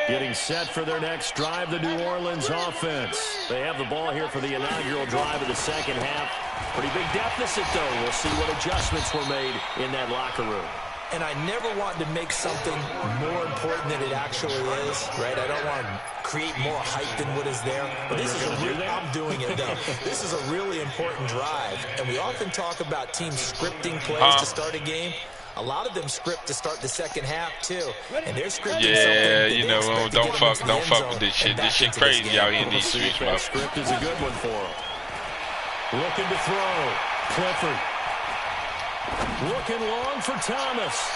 Getting set for their next drive, the New Orleans offense. They have the ball here for the inaugural drive of the second half. Pretty big deficit, though. We'll see what adjustments were made in that locker room. And I never want to make something more important than it actually is, right? I don't want to create more hype than what is there. But this is I'm doing it, though. This is a really important drive. And we often talk about teams scripting plays to start a game. A lot of them script to start the second half, too. And they're scripting something. You know, don't fuck with this shit. This shit crazy out here in these streets, bro. Script is a good one for him. Looking to throw. Clifford. Looking long for Thomas.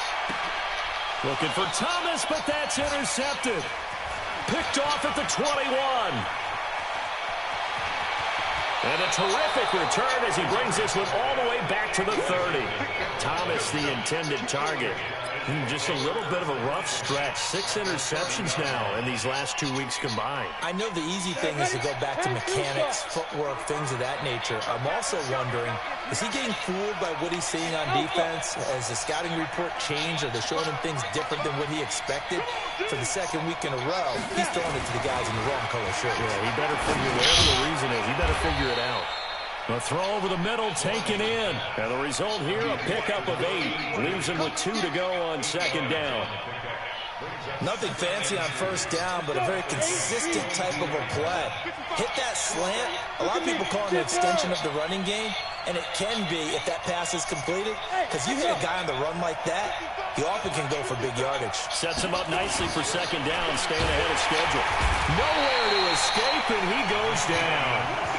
Looking for Thomas, but that's intercepted. Picked off at the 21. And a terrific return as he brings this one all the way back to the 30. Thomas, the intended target. Just a little bit of a rough stretch. 6 interceptions now in these last 2 weeks combined. I know the easy thing is to go back to mechanics, footwork, things of that nature. I'm also wondering, is he getting fooled by what he's seeing on defense? Has the scouting report changed? Are they showing him things different than what he expected? For the second week in a row, he's throwing it to the guys in the wrong color shirt. Yeah, he better figure, whatever the reason is, he better figure it out. A throw over the middle, taken in. And the result here, a pickup of 8. Leaves him with 2 to go on second down. Nothing fancy on first down, but a very consistent type of a play. Hit that slant. A lot of people call it an extension of the running game, and it can be if that pass is completed, because you hit a guy on the run like that, he often can go for big yardage. Sets him up nicely for second down, staying ahead of schedule. Nowhere to escape, and he goes down.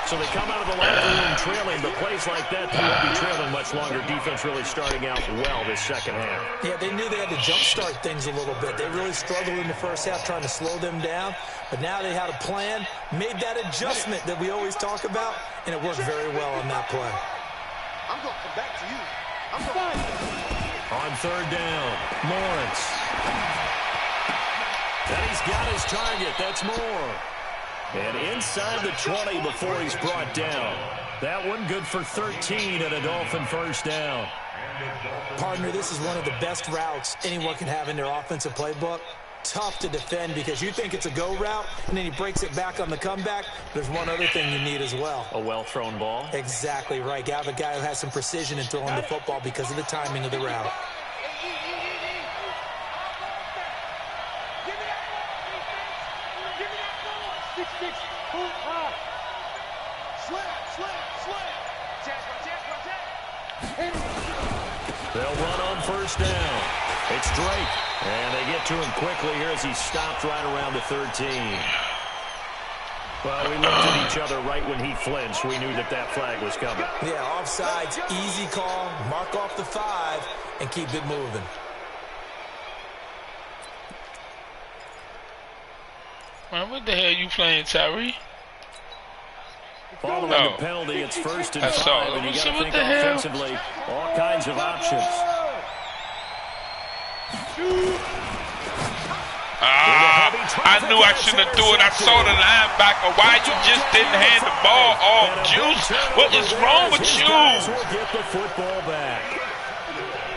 So they come out of the locker room trailing, but plays like that, they won't be trailing much longer. Defense really starting out well this second half. Yeah, they knew they had to jumpstart things a little bit. They really struggled in the first half trying to slow them down, but now they had a plan, made that adjustment that we always talk about, and it worked very well on that play. I'm going to come back to you. I'm going to... On third down, Lawrence. And he's got his target. That's Moore. And inside the 20 before he's brought down. That one good for 13 and a Dolphin first down. Partner, this is one of the best routes anyone can have in their offensive playbook. Tough to defend because you think it's a go route, and then he breaks it back on the comeback. There's one other thing you need as well. A well-thrown ball? Exactly right. You have a guy who has some precision in throwing the football because of the timing of the route. They'll run on first down. It's Drake. And they get to him quickly here as he stopped right around the 13. Well, we looked at each other right when he flinched. We knew that that flag was coming. Yeah, offsides, easy call. Mark off the 5 and keep it moving. Man, what the hell you playing, Tyree? Following the penalty, it's first and 5, and you got to think offensively, all kinds of options. I knew I shouldn't have threw it. I saw the linebacker. Why you just didn't hand the ball off, Juice? What is wrong with you? Get the football back.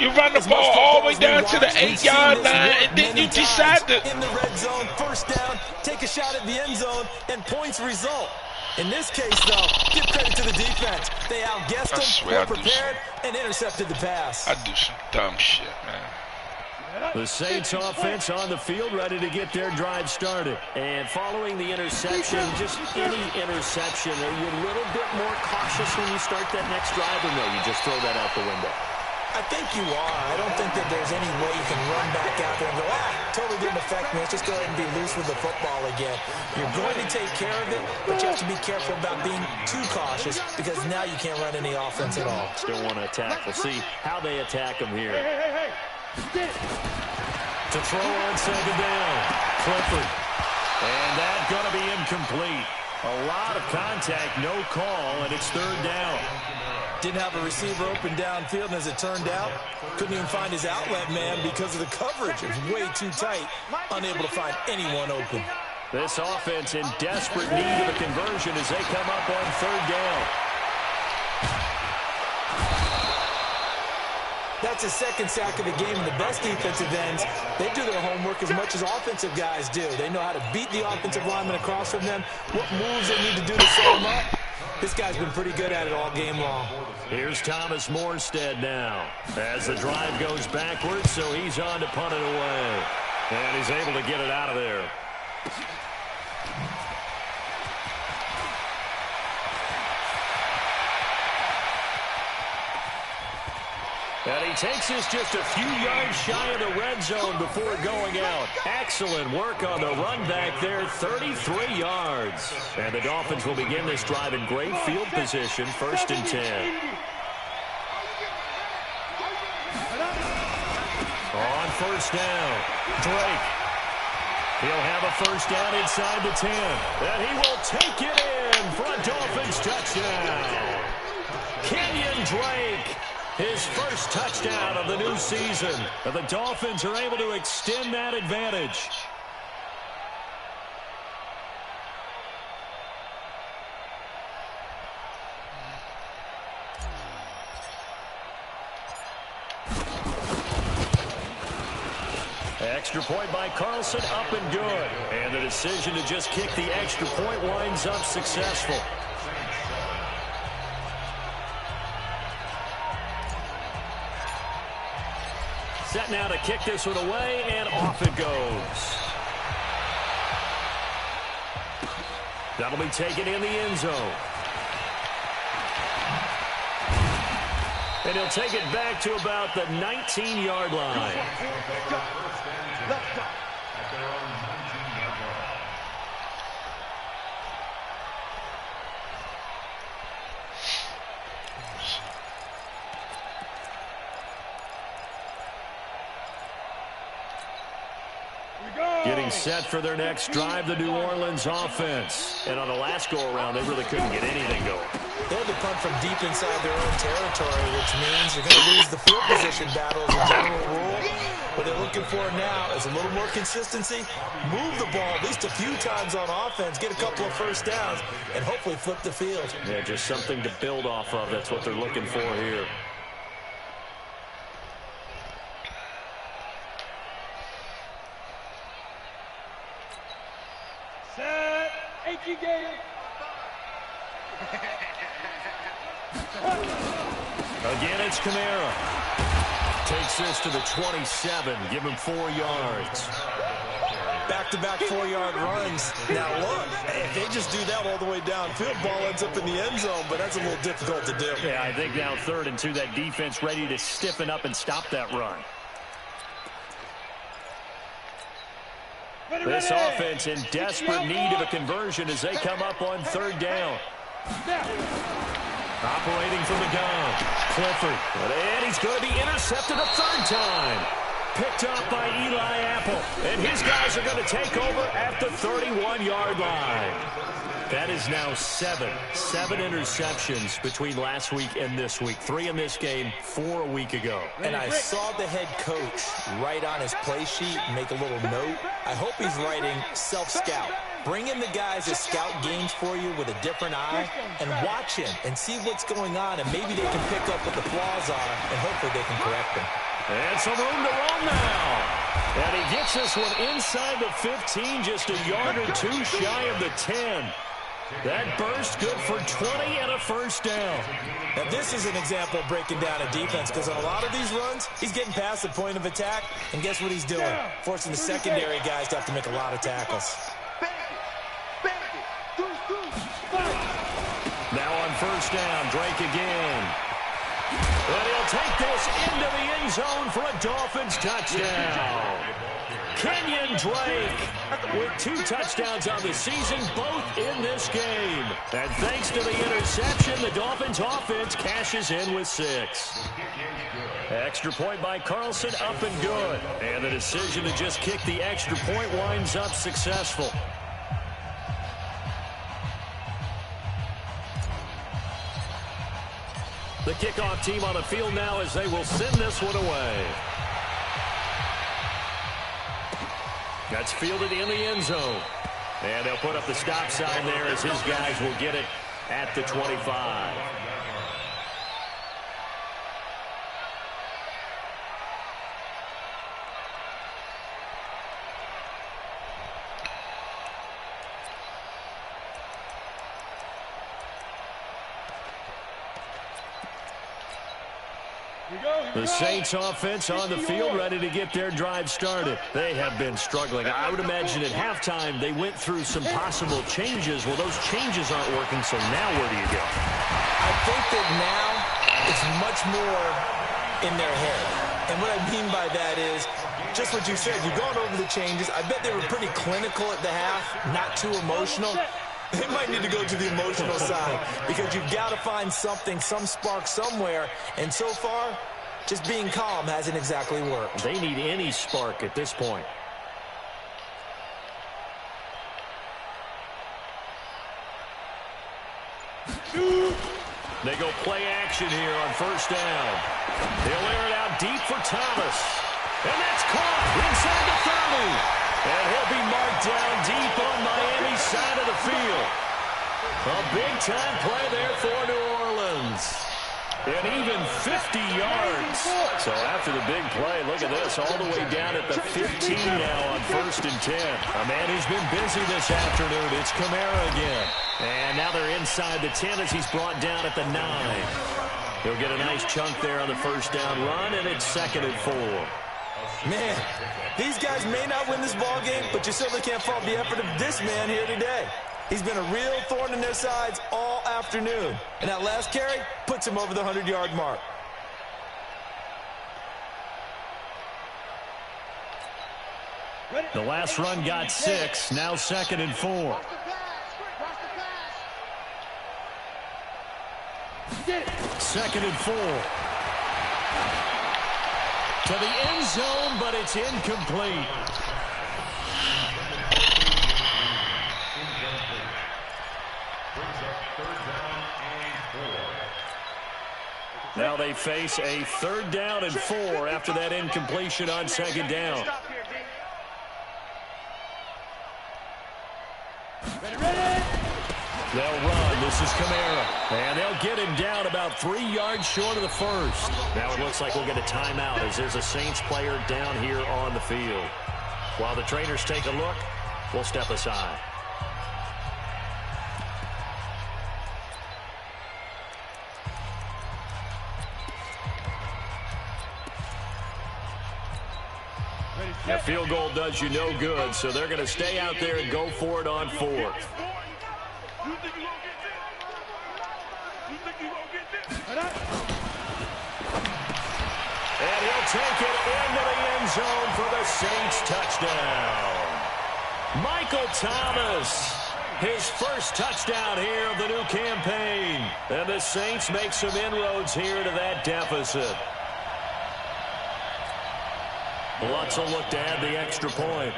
You run the ball all the way down to the 8-yard line, and then you decide to... In the red zone, first down, take a shot at the end zone, and points result. In this case, though, give credit to the defense. They outguessed them, were prepared, and intercepted the pass. I do some dumb shit, man. The Saints offense on the field, ready to get their drive started. And following the interception, just any interception, are you a little bit more cautious when you start that next drive, or no, you just throw that out the window? I think you are. I don't think that there's any way you can run back out there and go, totally didn't affect me. Let's just go ahead and be loose with the football again. You're going to take care of it, but you have to be careful about being too cautious because now you can't run any offense at all. Still want to attack. We'll see how they attack them here. To throw on second down, Clifford. And that's going to be incomplete. A lot of contact, no call, and it's third down. Didn't have a receiver open downfield, and as it turned out, couldn't even find his outlet man because of the coverage. It was way too tight, unable to find anyone open. This offense in desperate need of a conversion as they come up on third down. That's his second sack of the game. And the best defensive ends, they do their homework as much as offensive guys do. They know how to beat the offensive lineman across from them, what moves they need to do to set them up. This guy's been pretty good at it all game long. Here's Thomas Morstead now as the drive goes backwards, so he's on to punt it away. And he's able to get it out of there. And he takes us just a few yards shy of the red zone before going out. Excellent work on the run back there, 33 yards. And the Dolphins will begin this drive in great field position, 1st and 10. On 1st down, Drake. He'll have a 1st down inside the 10. And he will take it in for a Dolphins touchdown. Kenyon Drake. His first touchdown of the new season. And the Dolphins are able to extend that advantage. Extra point by Carlson, up and good. And the decision to just kick the extra point winds up successful. Set now to kick this one away, and off it goes. That'll be taken in the end zone. And he'll take it back to about the 19-yard line. Getting set for their next drive, the New Orleans offense. And on the last go-around, they really couldn't get anything going. They had to punt from deep inside their own territory, which means you're going to lose the field position battle as a general rule. What they're looking for now is a little more consistency, move the ball at least a few times on offense, get a couple of 1st downs, and hopefully flip the field. Yeah, just something to build off of. That's what they're looking for here. Again, it's Kamara. Takes this to the 27. Give him 4 yards. Back-to-back 4-yard runs. Now, look, if they just do that all the way downfield, ball ends up in the end zone, but that's a little difficult to do. Yeah, I think now 3rd and 2, that defense ready to stiffen up and stop that run. This offense in desperate need of a conversion as they come up on 3rd down. Operating from the gun, Clifford. And he's going to be intercepted a 3rd time. Picked up by Eli Apple. And his guys are going to take over at the 31-yard line. That is now 7 interceptions between last week and this week. 3 in this game, 4 a week ago. And I saw the head coach write on his play sheet, make a little note. I hope he's writing self-scout. Bring in the guys that scout games for you with a different eye and watch him and see what's going on, and maybe they can pick up what the flaws are, and hopefully they can correct them. And some room to run now. And he gets this one inside the 15, just a yard or 2 shy of the 10. That burst good for 20 and a 1st down. Now this is an example of breaking down a defense, because on a lot of these runs, he's getting past the point of attack, and guess what he's doing? Forcing the secondary guys to have to make a lot of tackles. Now on 1st down, Drake again. And he'll take this into the end zone for a Dolphins touchdown. Kenyon Drake with 2 touchdowns on the season, both in this game. And thanks to the interception, the Dolphins offense cashes in with 6. Extra point by Carlson, up and good. And the decision to just kick the extra point winds up successful. The kickoff team on the field now as they will send this one away. That's fielded in the end zone. And they'll put up the stop sign there as his guys will get it at the 25. The Saints offense on the field, ready to get their drive started. They have been struggling. I would imagine at halftime they went through some possible changes. Well, those changes aren't working, so now where do you go? I think that now it's much more in their head. And what I mean by that is just what you said. You've gone over the changes. I bet they were pretty clinical at the half, not too emotional. They might need to go to the emotional side because you've got to find something, some spark somewhere. And so far, just being calm hasn't exactly worked. They need any spark at this point. They go play action here on first down. They'll air it out deep for Thomas. And that's caught inside the 30. And he'll be marked down deep on Miami's side of the field. A big-time play there for New Orleans. And even 50 yards. So after the big play, look at this, all the way down at the 15 now on 1st and 10. A man who's been busy this afternoon, it's Kamara again. And now they're inside the 10 as he's brought down at the 9. He'll get a nice chunk there on the first down run, and it's 2nd and 4. Man, these guys may not win this ball game, but you certainly can't fault the effort of this man here today. He's been a real thorn in their sides all afternoon. And that last carry puts him over the 100-yard mark. The last run got 6, now 2nd and 4. 2nd and 4. To the end zone, but it's incomplete. Now they face a 3rd down and 4 after that incompletion on 2nd down. They'll run. This is Kamara. And they'll get him down about 3 yards short of the first. Now it looks like we'll get a timeout as there's a Saints player down here on the field. While the trainers take a look, we'll step aside. That field goal does you no good, so they're going to stay out there and go for it on 4th. You think you're going to get this? You think you're going to get this? And he'll take it into the end zone for the Saints touchdown. Michael Thomas, his first touchdown here of the new campaign. And the Saints make some inroads here to that deficit. Lutz will look to add the extra point.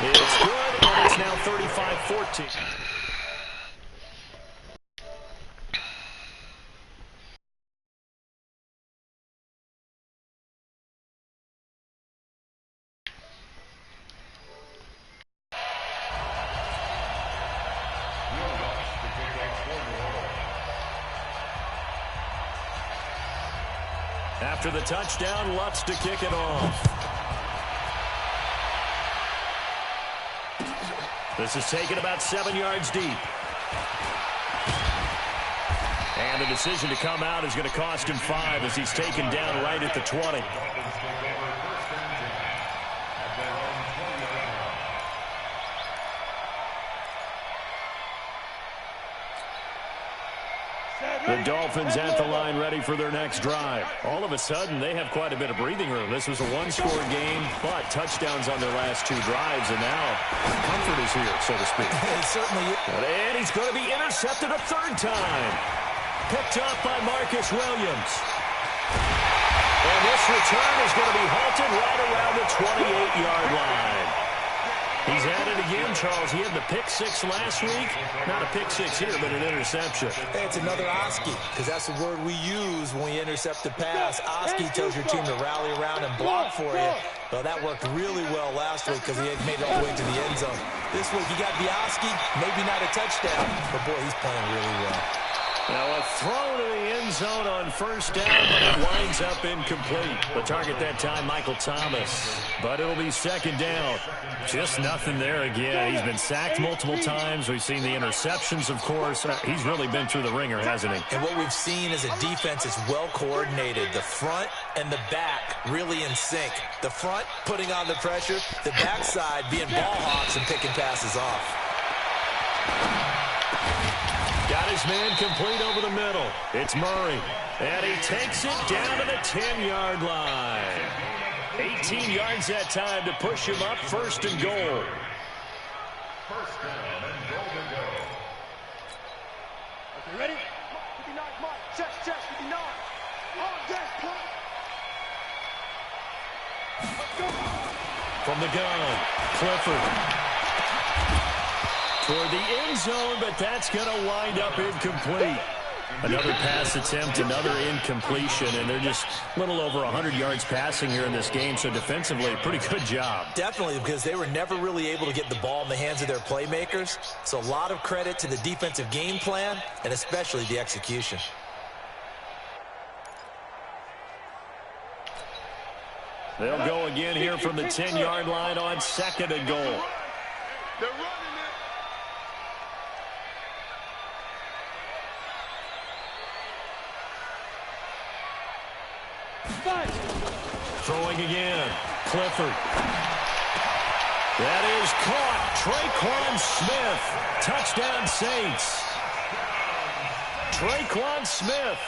It's good, and it's now 35-14. After the touchdown, Lutz to kick it off. This is taken about 7 yards deep. And the decision to come out is going to cost him 5 as he's taken down right at the 20. The Dolphins at the line ready for their next drive. All of a sudden, they have quite a bit of breathing room. This was a one-score game, but touchdowns on their last 2 drives, and now comfort is here, so to speak. It certainly is. And he's going to be intercepted a 3rd time. Picked up by Marcus Williams. And this return is going to be halted right around the 28-yard line. He's at it again, Charles. He had the pick 6 last week. Not a pick 6 here, but an interception. It's another Oski, because that's the word we use when we intercept a pass. Oski tells your team to rally around and block for you. Well, that worked really well last week because he had made it all the way to the end zone. This week, he got the Oski, maybe not a touchdown, but boy, he's playing really well. Now a throw to the end zone on first down, but it winds up incomplete. The target that time, Michael Thomas. But it'll be second down. Just nothing there again. He's been sacked multiple times. We've seen the interceptions, of course. He's really been through the ringer, hasn't he? And what we've seen is a defense is well coordinated. The front and the back really in sync. The front putting on the pressure. The backside being ball hawks and picking passes off. Got his man complete over the middle. It's Murray. And he takes it down to the 10-yard line. 18 yards that time to push him up, first and goal. First down and golden goal. Okay, ready? 59, mark. Check, 59. On deck, play. Let's go. From the gun, Clifford. Toward the end zone, but that's going to wind up incomplete. Another pass attempt, another incompletion, and they're just a little over 100 yards passing here in this game, so defensively, pretty good job. Definitely, because they were never really able to get the ball in the hands of their playmakers, so a lot of credit to the defensive game plan, and especially the execution. They'll go again here from the 10-yard line on second and goal. They're running it. Throwing again, Clifford. That is caught. Traquan Smith. Touchdown, Saints. Traquan Smith,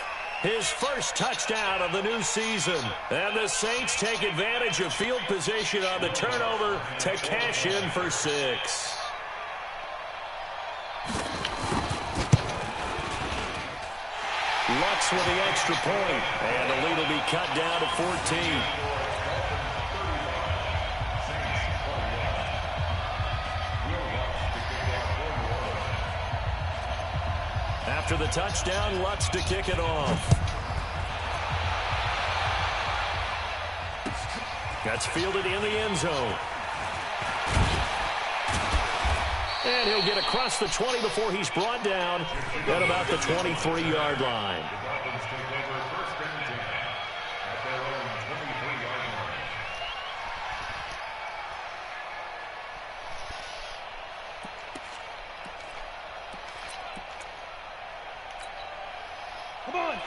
his first touchdown of the new season. And the Saints take advantage of field position on the turnover to cash in for 6. Lutz with the extra point, and the lead will be cut down to 14. After the touchdown, Lutz to kick it off. That's fielded in the end zone. And he'll get across the 20 before he's brought down at about the 23-yard line.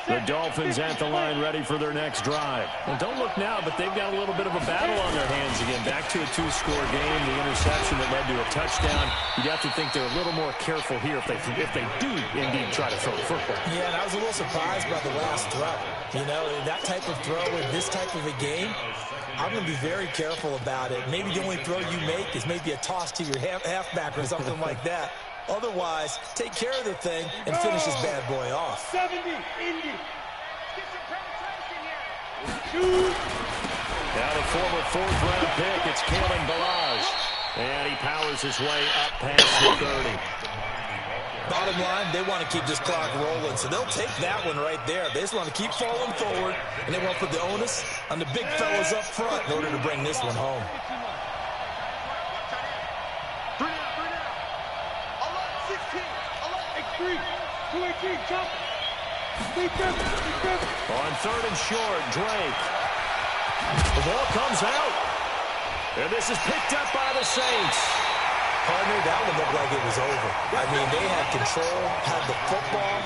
The Dolphins at the line ready for their next drive. Well, don't look now, but they've got a little bit of a battle on their hands again. Back to a 2-score game, the interception that led to a touchdown. You'd have to think they're a little more careful here if they do indeed try to throw the football. Yeah, and I was a little surprised by the last throw. You know, that type of throw in this type of a game, I'm going to be very careful about it. Maybe the only throw you make is maybe a toss to your halfback or something like that. Otherwise, take care of the thing and finish this bad boy off. 70, Indy. Get some penetration here. Now the former 4th-round pick, it's Kalen Balazs. And he powers his way up past the 30. Bottom line, they want to keep this clock rolling, so they'll take that one right there. They just want to keep falling forward, and they want to put the onus on the big fellas up front in order to bring this one home. On 3rd and short, Drake. The ball comes out. And this is picked up by the Saints. Partner, that one looked like it was over. I mean, they had control, had the football,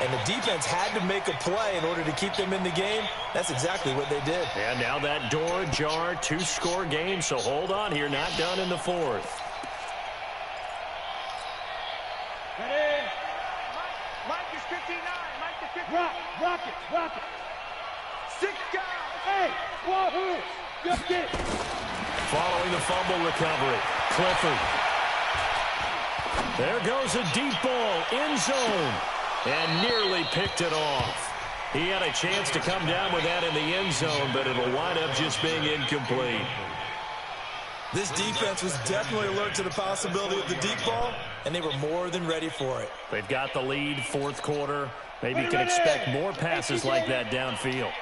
and the defense had to make a play in order to keep them in the game. That's exactly what they did. And now that door ajar, 2-score game, so hold on here, not done in the 4th. Mike is 59. Mike is 59. Rock it. 6 guys. Hey, wahoo. Just get. Following the fumble recovery, Clifford. There goes a deep ball, end zone, and nearly picked it off. He had a chance to come down with that in the end zone, but it'll wind up just being incomplete. This defense was definitely alert to the possibility of the deep ball, and they were more than ready for it. They've got the lead, 4th quarter. Maybe you can expect more passes like that downfield.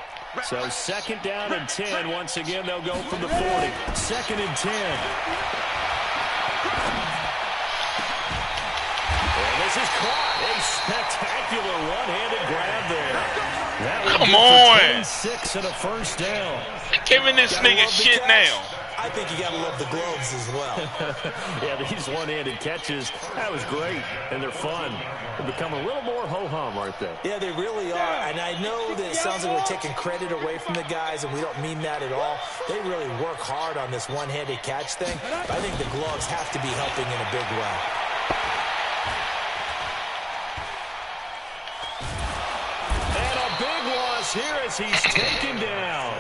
So 2nd down and 10. Once again, they'll go from the 40. 2nd and 10. And this this is caught. A spectacular one-handed grab there. That Come on. 10-6 and a first down. Giving this nigga shit now. I think you got to love the gloves as well. Yeah, these one-handed catches, that was great, and they're fun. They become a little more ho-hum, aren't they? Yeah, they really are, and I know that it sounds like we're taking credit away from the guys, and we don't mean that at all. They really work hard on this one-handed catch thing, but I think the gloves have to be helping in a big way. And a big loss here as he's taken down.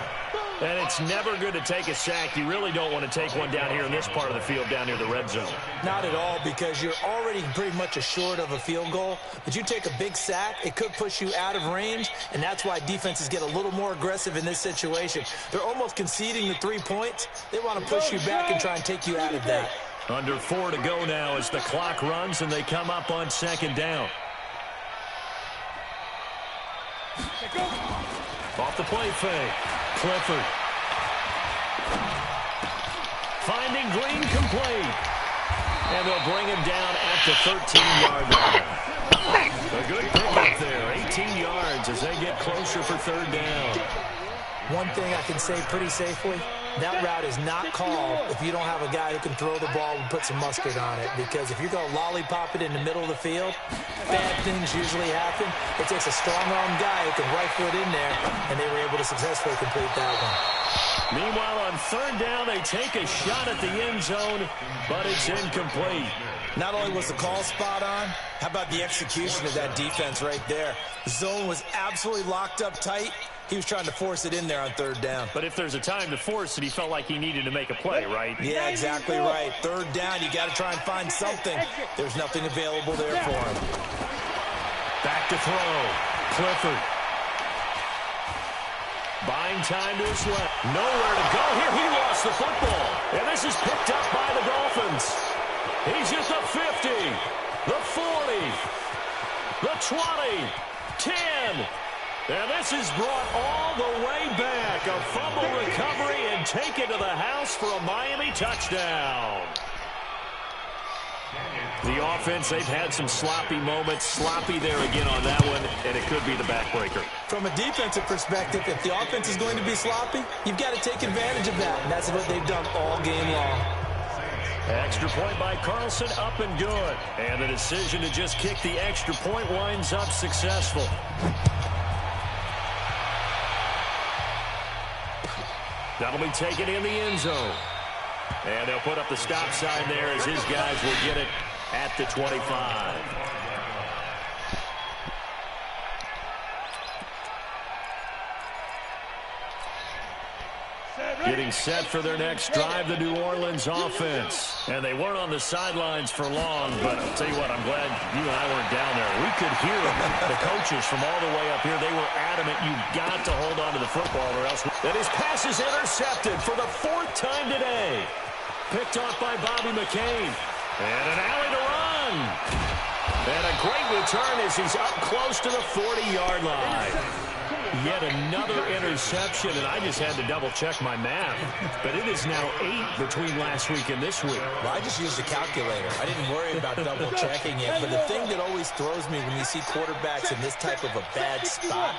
And it's never good to take a sack. You really don't want to take one down here in this part of the field, down near the red zone. Not at all, because you're already pretty much assured of a field goal. But you take a big sack, it could push you out of range, and that's why defenses get a little more aggressive in this situation. They're almost conceding the 3 points. They want to push you back and try and take you out of that. Under 4 to go now as the clock runs and they come up on second down. Off the play fake. Clifford. Finding Green complete. And they'll bring him down at the 13-yard line. A good pickup there. 18 yards as they get closer for third down. One thing I can say pretty safely, that route is not called if you don't have a guy who can throw the ball and put some mustard on it. Because if you're going to lollipop it in the middle of the field, bad things usually happen. It takes a strong-arm guy who can rifle it in there, and they were able to successfully complete that one. Meanwhile, on third down, they take a shot at the end zone, but it's incomplete. Not only was the call spot on, how about the execution of that defense right there? The zone was absolutely locked up tight. He was trying to force it in there on third down. But if there's a time to force it, he felt like he needed to make a play, right? Yeah, exactly right. Third down, you got to try and find something. There's nothing available there for him. Back to throw. Clifford. Buying time to his left. Nowhere to go here. He lost the football. And this is picked up by the Dolphins. He's at the 50, the 40, the 20, 10. And this is brought all the way back. A fumble recovery and taken to the house for a Miami touchdown. The offense, they've had some sloppy moments. Sloppy there again on that one, and it could be the backbreaker. From a defensive perspective, if the offense is going to be sloppy, you've got to take advantage of that. And that's what they've done all game long. Extra point by Carlson, up and good. And the decision to just kick the extra point winds up successful. That'll be taken in the end zone. And they'll put up the stop sign there as his guys will get it at the 25. Getting set for their next drive, the New Orleans offense. And they weren't on the sidelines for long, but I'll tell you what, I'm glad you and I weren't down there. We could hear the coaches from all the way up here. They were adamant, you've got to hold on to the football or else. And his pass is intercepted for the 4th time today. Picked off by Bobby McCain. And an alley to run. And a great return as he's up close to the 40-yard line. Yet another interception, and I just had to double-check my math. But it is now 8 between last week and this week. Well, I just used a calculator. I didn't worry about double-checking it. But the thing that always throws me when you see quarterbacks in this type of a bad spot,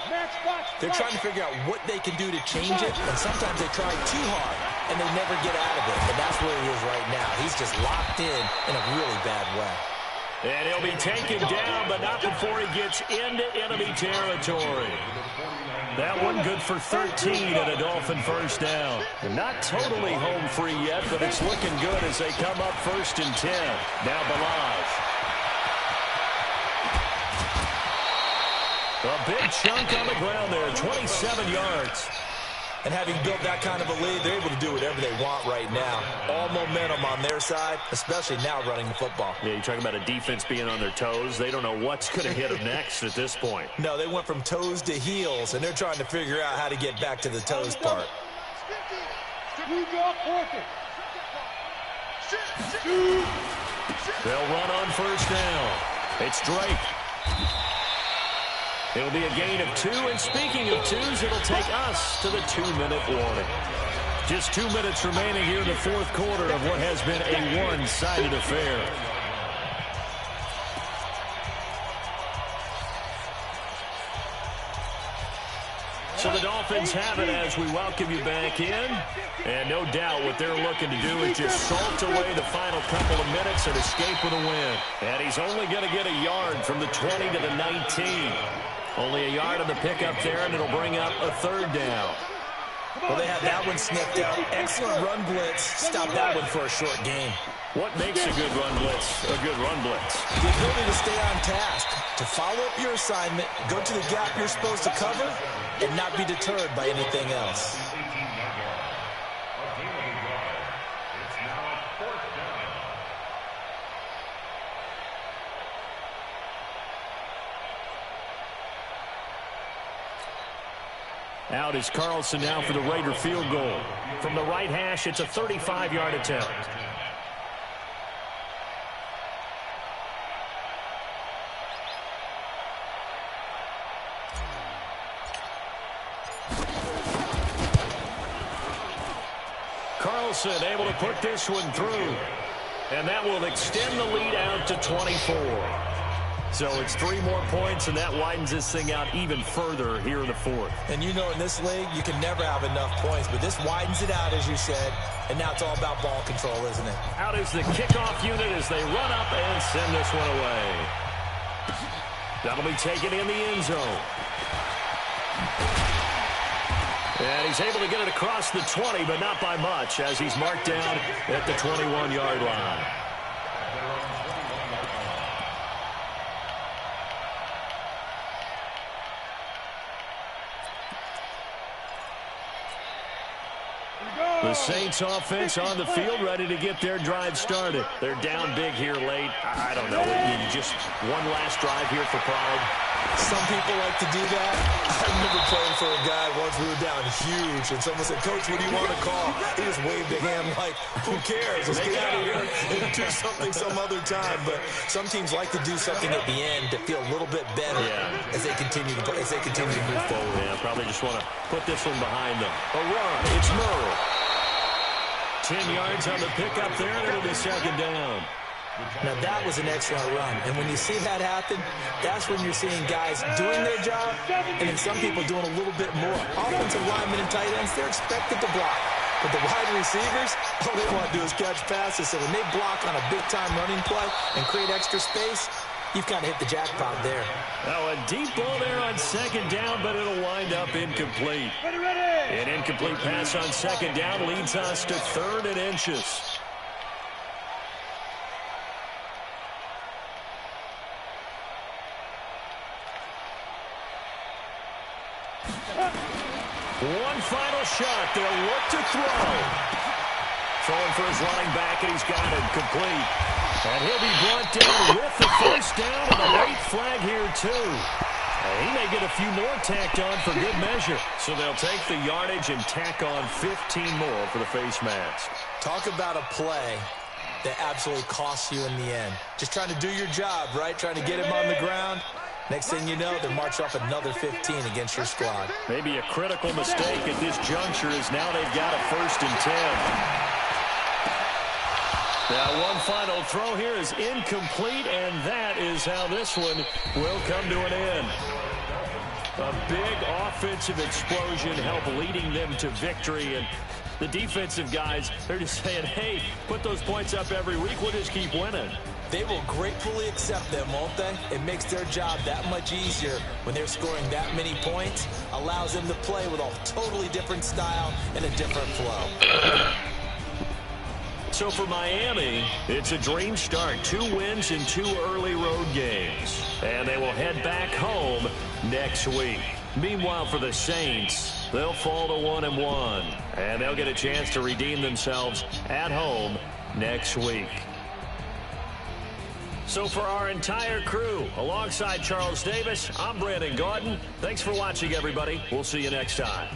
they're trying to figure out what they can do to change it, and sometimes they try too hard, and they never get out of it. And that's where he is right now. He's just locked in a really bad way. And he'll be taken down, but not before he gets into enemy territory. That one good for 13 and a Dolphin first down. And not totally home free yet, but it's looking good as they come up 1st and 10. Now Balaj. A big chunk on the ground there, 27 yards. And having built that kind of a lead, they're able to do whatever they want right now. All momentum on their side, especially now running the football. Yeah, you're talking about a defense being on their toes. They don't know what's going to hit them next at this point. No, they went from toes to heels, and they're trying to figure out how to get back to the toes part. They'll run on first down. It's Drake. It'll be a gain of 2, and speaking of 2s, it'll take us to the 2-minute warning. Just 2 minutes remaining here in the 4th quarter of what has been a one-sided affair. So the Dolphins have it as we welcome you back in. And no doubt what they're looking to do is just salt away the final couple of minutes and escape with a win. And he's only going to get a yard from the 20 to the 19. Only a yard on the pickup there, and it'll bring up a third down. Well, they had that one sniffed out. Excellent run blitz. Stop that one for a short gain. What makes a good run blitz a good run blitz? The ability to stay on task, to follow up your assignment, go to the gap you're supposed to cover, and not be deterred by anything else. Out is Carlson now for the Raider field goal. From the right hash, it's a 35-yard attempt. Carlson able to put this one through. And that will extend the lead out to 24. So it's 3 more points, and that widens this thing out even further here in the fourth. And you know in this league, you can never have enough points, but this widens it out, as you said, and now it's all about ball control, isn't it? Out is the kickoff unit as they run up and send this one away. That'll be taken in the end zone. And he's able to get it across the 20, but not by much, as he's marked down at the 21-yard line. The Saints offense on the field, ready to get their drive started. They're down big here late. I don't know. Just one last drive here for pride. Some people like to do that. I remember playing for a guy once. We were down huge, and someone said, "Coach, what do you want to call?" He just waved a hand like, "Who cares? Let's get out of here and do something some other time." But some teams like to do something at the end to feel a little bit better as they continue to move forward. Yeah, probably just want to put this one behind them. A run. It's Murray. 10 yards on the pickup there, and it'll be second down. Now, that was an excellent run. And when you see that happen, that's when you're seeing guys doing their job and then some people doing a little bit more. Offensive linemen and tight ends, they're expected to block. But the wide receivers, all they want to do is catch passes. So when they block on a big-time running play and create extra space, you've kind of hit the jackpot there. Now, a deep ball there on second down, but it'll wind up incomplete. An incomplete pass on second down leads us to 3rd and inches. One final shot. They'll look to throw. Throwing for his running back, and he's got it complete. And he'll be brought down with the first down and a late flag here, too. He may get a few more tacked on for good measure. So they'll take the yardage and tack on 15 more for the face mask. Talk about a play that absolutely costs you in the end. Just trying to do your job, right? Trying to get him on the ground. Next thing you know, they march off another 15 against your squad. Maybe a critical mistake at this juncture is now they've got a 1st and 10. Now, one final throw here is incomplete, and that is how this one will come to an end. A big offensive explosion helped leading them to victory, and the defensive guys, they're just saying, hey, put those points up every week, we'll just keep winning. They will gratefully accept them, won't they? It makes their job that much easier when they're scoring that many points, allows them to play with a totally different style and a different flow. So for Miami, it's a dream start. 2 wins in 2 early road games. And they will head back home next week. Meanwhile, for the Saints, they'll fall to 1-1. And they'll get a chance to redeem themselves at home next week. So for our entire crew, alongside Charles Davis, I'm Brandon Gautin. Thanks for watching, everybody. We'll see you next time.